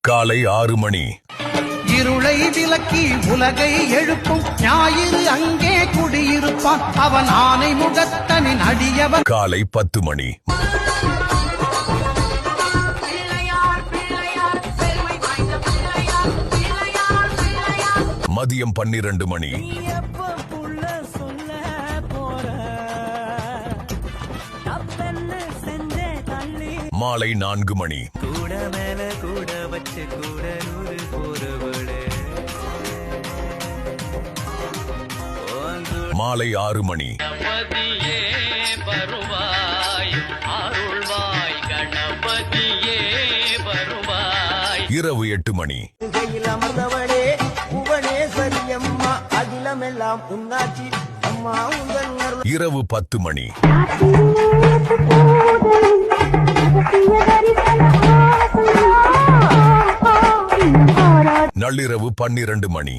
காலை 6 மணி. இருளை விலக்கி உலகை எழுப்பும் ஞாயிறு அங்கே குடியிருப்பான். அவன் ஆனை முகத்தனின் அடியவன். காலை 10 மணி. மதியம் 12 மணி. மாலை 4 மணி. மாலை 6 மணி. இரவு 8 மணி. இரவு 10 மணி. நள்ளிரவு 12 மணி.